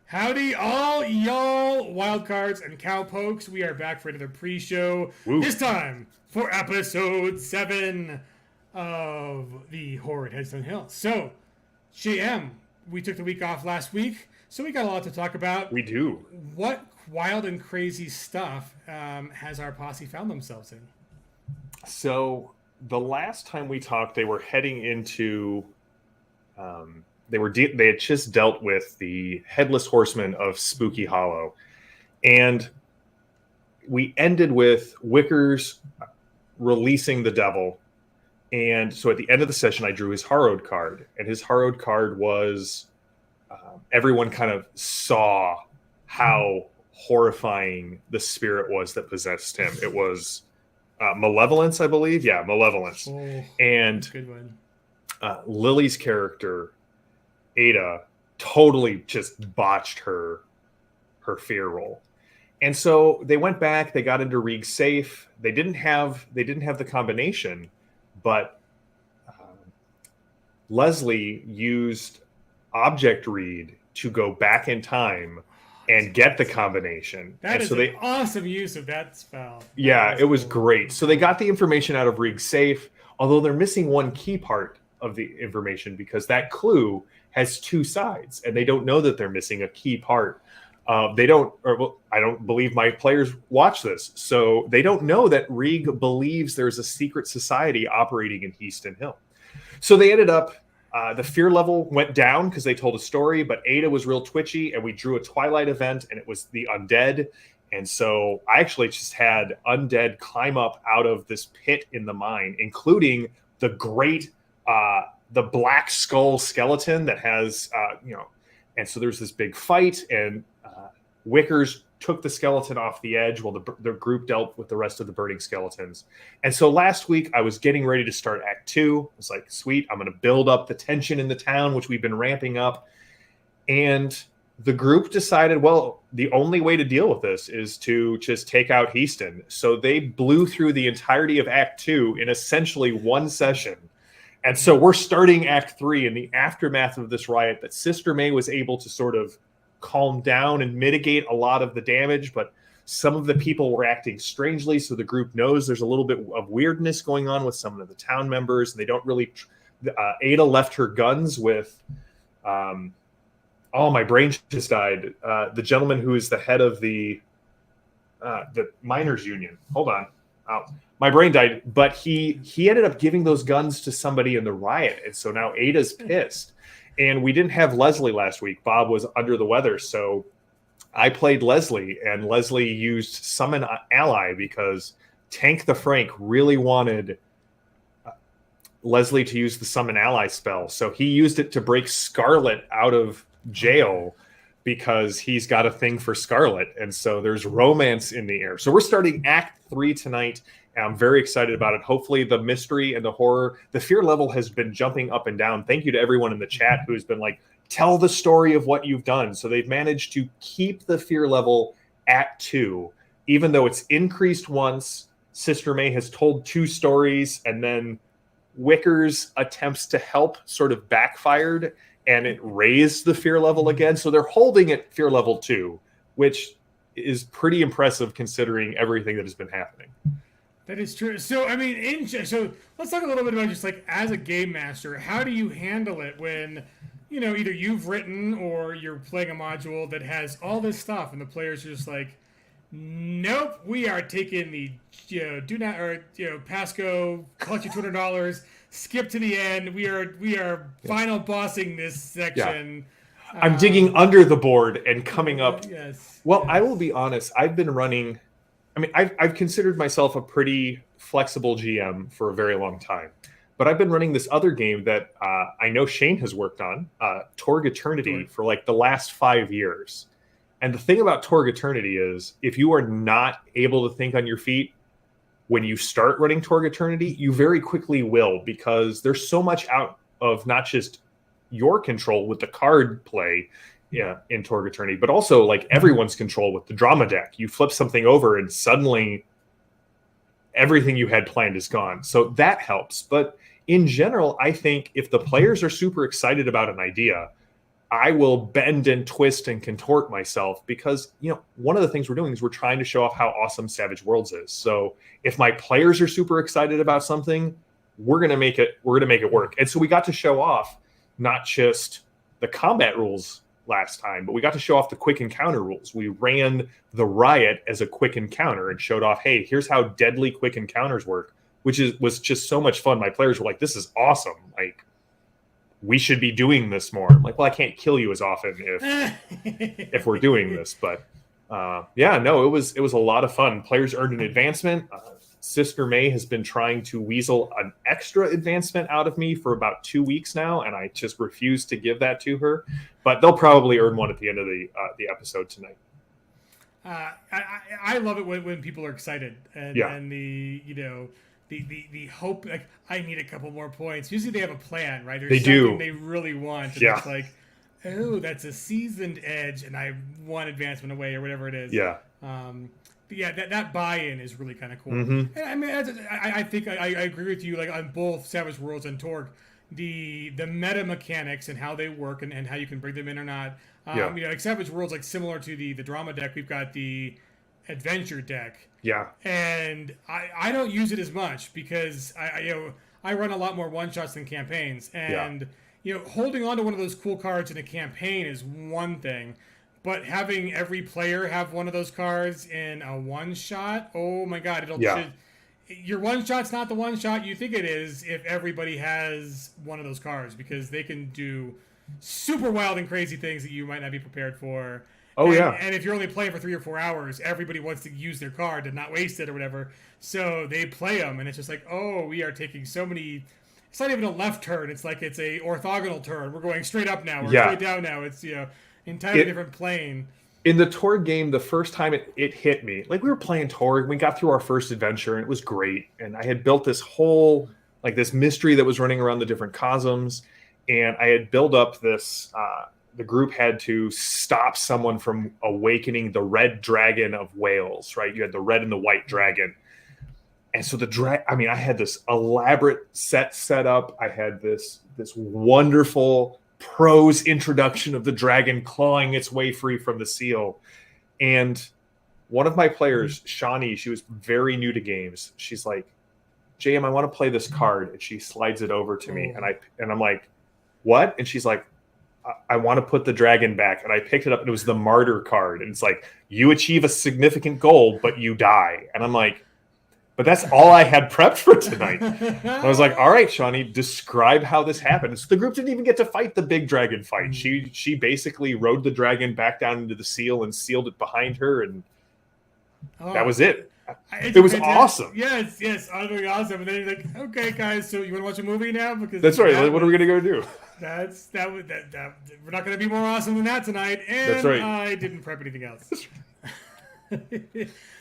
Howdy, all y'all wildcards and cowpokes. We are back for another pre-show. Woo. This time for episode 7 of the horrid Headstone Hill. So, JM, we took the week off last week, so we got a lot to talk about. We do. What wild and crazy stuff has our posse found themselves in? So the last time we talked, they were heading into. They had just dealt with the headless horseman of Spooky Hollow, and we ended with Wickers releasing the devil. And so at the end of the session, I drew his Harrowed card, and his Harrowed card was everyone kind of saw how horrifying the spirit was that possessed him. It was malevolence, I believe. Yeah, malevolence. Oh, and good one. Lily's character, Ada, totally just botched her fear roll. And so they went back, they got into Rieg's safe. They didn't have the combination, but Leslie used object read to go back in time and get the combination. That is an awesome use of that spell. Yeah, it was great. So they got the information out of Rieg's safe, although they're missing one key part of the information because that clue has two sides, and they don't know that they're missing a key part. I don't believe my players watch this, so they don't know that Rieg believes there's a secret society operating in Headstone Hill. So they ended up, the fear level went down because they told a story, but Ada was real twitchy, and we drew a Twilight event, and it was the undead. And so I actually just had undead climb up out of this pit in the mine, including the great, the black skull skeleton that has, and so there's this big fight, and Wickers took the skeleton off the edge while the group dealt with the rest of the burning skeletons. And so last week I was getting ready to start Act 2. I was like, sweet, I'm going to build up the tension in the town, which we've been ramping up. And the group decided, well, the only way to deal with this is to just take out Heaston. So they blew through the entirety of Act 2 in essentially one session. And so we're starting Act 3 in the aftermath of this riot that Sister May was able to sort of calm down and mitigate a lot of the damage, but some of the people were acting strangely, so the group knows there's a little bit of weirdness going on with some of the town members, and they don't really Ada left her guns with my brain just died, the gentleman who is the head of the miners union. Hold on. My brain died, but he ended up giving those guns to somebody in the riot, and so now Ada's pissed. And we didn't have Leslie last week. Bob was under the weather, so I played Leslie, and Leslie used Summon Ally because Tank the Frank really wanted Leslie to use the Summon Ally spell. So he used it to break Scarlet out of jail because he's got a thing for Scarlet. And so there's romance in the air. So we're starting Act 3 tonight. I'm very excited about it. Hopefully the mystery and the horror, the fear level has been jumping up and down. Thank you to everyone in the chat who's been like, tell the story of what you've done. So they've managed to keep the fear level at 2, even though it's increased once. Sister May has told 2 stories, and then Wicker's attempts to help sort of backfired, and it raised the fear level again. So they're holding it fear level 2, which is pretty impressive considering everything that has been happening. That is true. So, I mean, so let's talk a little bit about just like as a game master, how do you handle it when, either you've written or you're playing a module that has all this stuff and the players are just like, nope, we are taking the, pass go, collect your $200, skip to the end. We are final bossing this section. Yeah. I'm digging under the board and coming up. Yes. Well, yes. I will be honest. I've been running. I mean, I've considered myself a pretty flexible GM for a very long time, but I've been running this other game that I know Shane has worked on, Torg Eternity, for like the last 5 years. And the thing about Torg Eternity is if you are not able to think on your feet when you start running Torg Eternity, you very quickly will, because there's so much out of not just your control with the card play, in Torg Eternity, but also like everyone's control with the drama deck. You flip something over and suddenly everything you had planned is gone. So that helps. But in general, I think if the players are super excited about an idea, I will bend and twist and contort myself because, one of the things we're doing is we're trying to show off how awesome Savage Worlds is. So if my players are super excited about something, we're going to make it work. And so we got to show off not just the combat rules last time, but we got to show off the quick encounter rules. We ran the riot as a quick encounter and showed off, hey, here's how deadly quick encounters work, which was just so much fun. My players were like, this is awesome. Like, we should be doing this more. I'm like, well, I can't kill you as often if we're doing this, but it was a lot of fun. Players earned an advancement. Sister May has been trying to weasel an extra advancement out of me for about 2 weeks now, and I just refuse to give that to her. But they'll probably earn one at the end of the episode tonight. I love it when people are excited and the hope, like, I need a couple more points. Usually they have a plan, right? There's something they really want. And it's like, oh, that's a seasoned edge, and I want advancement away or whatever it is. Yeah. But yeah, that buy-in is really kind of cool. Mm-hmm. And I mean, I think I agree with you, like, on both Savage Worlds and Torque, the meta mechanics and how they work and how you can bring them in or not. Like Savage Worlds, like similar to the drama deck, we've got the adventure deck. Yeah. And I don't use it as much because I run a lot more one-shots than campaigns. And, holding on to one of those cool cards in a campaign is one thing. But having every player have one of those cards in a one-shot, oh my God, your one-shot's not the one-shot you think it is if everybody has one of those cards, because they can do super wild and crazy things that you might not be prepared for. And if you're only playing for 3 or 4 hours, everybody wants to use their card and not waste it or whatever. So they play them, and it's just like, oh, we are taking so many. It's not even a left turn. It's like it's a orthogonal turn. We're going straight up now. We're straight down now. It's entirely different plane. In the Torg game, the first time it hit me, like, we were playing Torg, we got through our first adventure, and it was great. And I had built this whole, like, this mystery that was running around the different cosms, and I had built up this. The group had to stop someone from awakening the red dragon of Wales, right? You had the red and the white dragon. And so I had this elaborate set up. I had this wonderful prose introduction of the dragon clawing its way free from the seal. And one of my players, Shawnee, she was very new to games. She's like, JM, I want to play this card. And she slides it over to me. And I'm like, what? And she's like, I want to put the dragon back. And I picked it up, and it was the martyr card. And it's like, you achieve a significant goal, but you die. And I'm like, but that's all I had prepped for tonight. I was like, all right, Shawnee, describe how this happened. So the group didn't even get to fight the big dragon fight. She basically rode the dragon back down into the seal and sealed it behind her. And that was it. It was awesome. Yes, utterly awesome. And then you're like, okay, guys, so you want to watch a movie now? Because that's right. What are we going to go do? We're not going to be more awesome than that tonight. And that's right. I didn't prep anything else.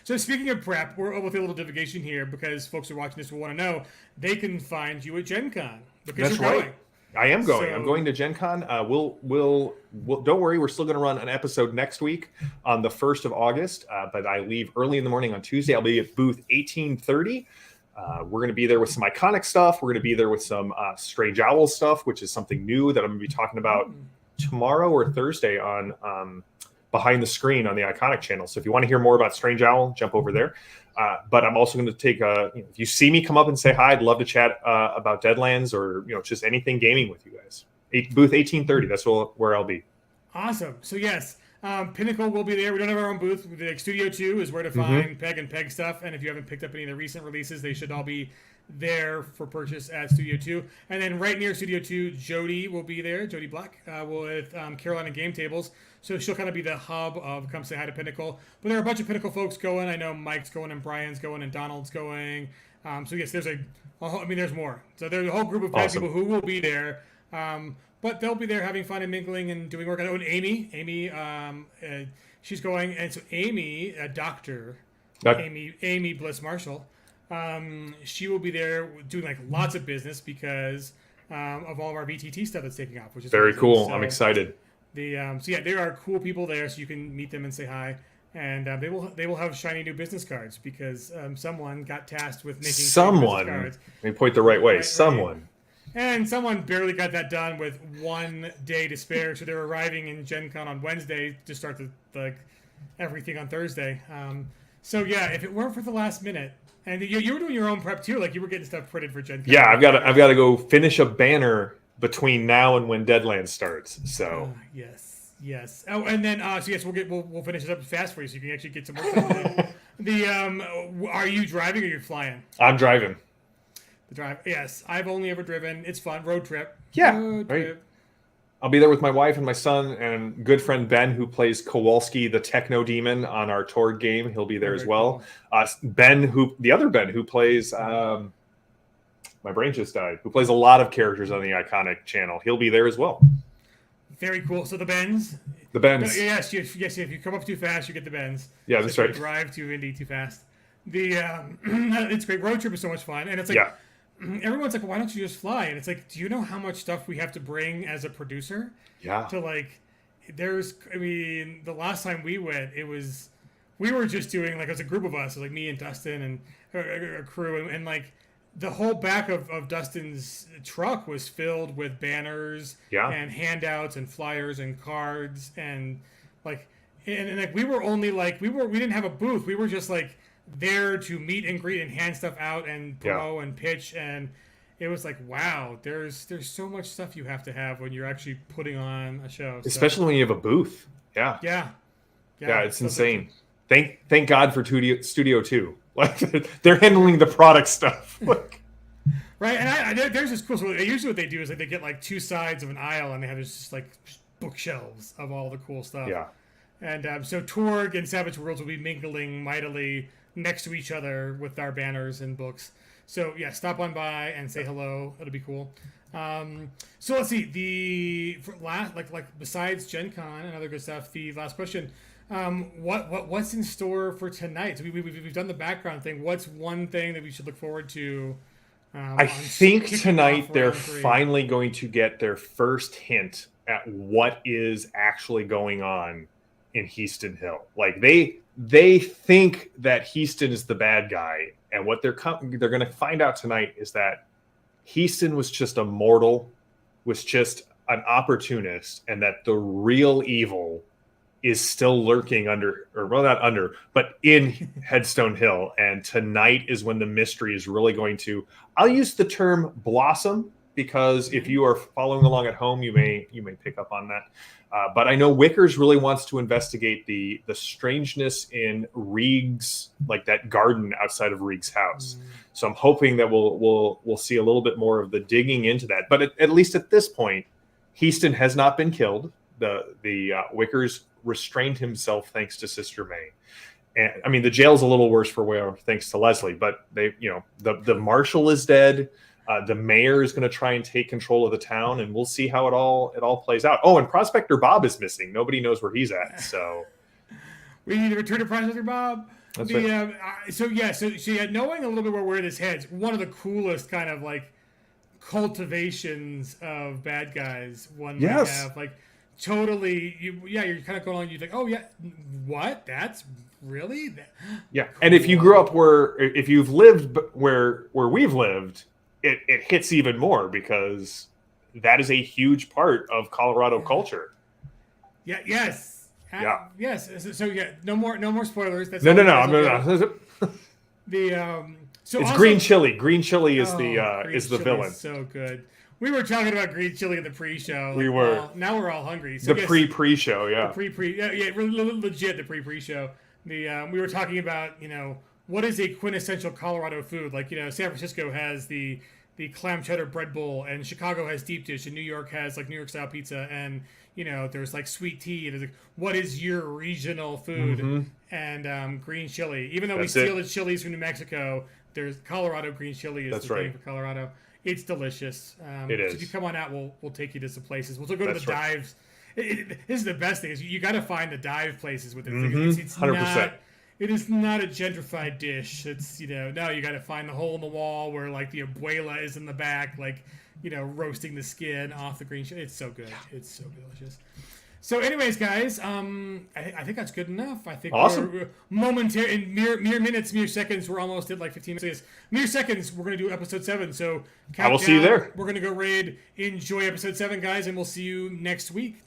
So speaking of prep, we're with a little divagation here because folks who are watching this will want to know they can find you at Gen Con. That's right. I am going. I'm going to Gen Con. We'll don't worry. We're still going to run an episode next week on the 1st of August. But I leave early in the morning on Tuesday. I'll be at booth 1830. We're going to be there with some iconic stuff. We're going to be there with some Strange Owl stuff, which is something new that I'm going to be talking about tomorrow or Thursday on Behind the Screen on the Iconic channel. So if you want to hear more about Strange Owl, jump over there. But I'm also going to take if you see me, come up and say hi. I'd love to chat about Deadlands or just anything gaming with you guys. Booth 1830. That's where I'll be. Awesome. So yes, Pinnacle will be there. We don't have our own booth. The Studio 2 is where to find Peg and Peg stuff. And if you haven't picked up any of the recent releases, they should all be there for purchase at Studio 2. And then right near Studio 2, Jody will be there. Jody Black with Carolina Game Tables. So she'll kind of be the hub of come say hi to Pinnacle. But there are a bunch of Pinnacle folks going. I know Mike's going and Brian's going and Donald's going. So yes, there's more. So there's a whole group of people who will be there. But they'll be there having fun and mingling and doing work. I know Amy, she's going. And so Amy, a doctor, Amy Bliss Marshall, she will be there doing like lots of business because of all of our VTT stuff that's taking off, which is very amazing. cool. So, I'm excited. There are cool people there, so you can meet them and say hi. And they will have shiny new business cards because someone got tasked with making business cards. Let me point the right way. Someone. And someone barely got that done with 1 day to spare, so they're arriving in Gen Con on Wednesday to start the everything on Thursday. So yeah, if it weren't for the last minute, and you were doing your own prep too, like you were getting stuff printed for Gen Con. Yeah, I've got to go finish a banner between now and when Deadlands starts. So yes. Oh, and then so yes, we'll finish it up fast for you, so you can actually get some work done. Are you driving or are you flying? I'm driving. The drive, yes. I've only ever driven. It's fun. Road trip. Yeah, Road right. trip. I'll be there with my wife and my son and good friend Ben, who plays Kowalski, the Techno Demon, on our Torg game. He'll be there as well. Cool. The other Ben, who plays, my brain just died, who plays a lot of characters on the Iconic channel. He'll be there as well. Very cool. So the Bens. Yes. If you come up too fast, you get the Bens. Yeah, that's right. Drive to Indy too fast. It's great. Road trip is so much fun, and it's like. Yeah. Everyone's like, why don't you just fly? And it's like, do you know how much stuff we have to bring as a producer? Yeah. To the last time we went, we were just doing, like, it was a group of us, like me and Dustin and a crew, and like, the whole back of Dustin's truck was filled with banners and handouts and flyers and cards and like, and like, we were only like, we didn't have a booth. We were just like, there to meet and greet and hand stuff out and promo and pitch, and it was like, wow, there's so much stuff you have to have when you're actually putting on a show, especially when you have a booth. Yeah, it's insane. Thank God for Studio 2. Like, they're handling the product stuff. Right, and there's this cool. So usually what they do is like they get like 2 sides of an aisle and they have just like bookshelves of all the cool stuff. Yeah, and so Torg and Savage Worlds will be mingling mightily next to each other with our banners and books. So yeah, stop on by and say hello. It'll be cool. So let's see. Besides Gen Con and other good stuff, the last question. What's in store for tonight? So we've done the background thing. What's one thing that we should look forward to? I think tonight they're finally going to get their first hint at what is actually going on in Headstone Hill. Like they think that Headstone is the bad guy, and what they're going to find out tonight is that Headstone was just a mortal, was just an opportunist, and that the real evil is still lurking in Headstone Hill. And tonight is when the mystery is really going to, I'll use the term blossom, because if you are following along at home, you may pick up on that. But I know Wickers really wants to investigate the strangeness in Reeg's, like that garden outside of Reeg's house. So I'm hoping that we'll see a little bit more of the digging into that. But at least at this point, Headstone has not been killed. The Wickers restrained himself thanks to Sister May. And I mean, the jail's a little worse for wear thanks to Leslie, but the marshal is dead. The mayor is going to try and take control of the town, and we'll see how it all plays out. Oh, and Prospector Bob is missing. Nobody knows where he's at. So we need to return to Prospector Bob. That's right. So knowing a little bit where this heads, one of the coolest kind of like cultivations of bad guys one might have, like totally. You're kind of going on. You're like, oh yeah, what? That's really that? Yeah. Cool. And if you grew up if you've lived where we've lived. It hits even more because that is a huge part of Colorado culture. Yeah. Yes. Yes. So no more spoilers. That's no. So it's also, green chili. Green chili is the villain. So good. We were talking about green chili in the pre-show. We were. Well, now we're all hungry. So the pre-show, yeah. Legit the pre-show. We were talking about what is a quintessential Colorado food? Like San Francisco has the clam cheddar bread bowl, and Chicago has deep dish, and New York has like New York style pizza, and there's like sweet tea. And like, what is your regional food? Mm-hmm. And green chili. Even though we steal the chilies from New Mexico, there's Colorado green chili is the thing for Colorado. It's delicious. It is. So if you come on out, we'll take you to some places. We'll go to the dives. This is the best thing is you got to find the dive places with it. Mm-hmm. It's 100%. It is not a gentrified dish. It's no, you got to find the hole in the wall where like the abuela is in the back, like roasting the skin off the green chili. It's so good. It's so delicious. So, anyways, guys, I think that's good enough. I think Awesome. we're momentary in mere minutes, mere seconds. We're almost at like 15 minutes. Mere seconds. We're gonna do episode 7. So, I will see you countdown. there. We're gonna go raid. Enjoy episode 7, guys, and we'll see you next week.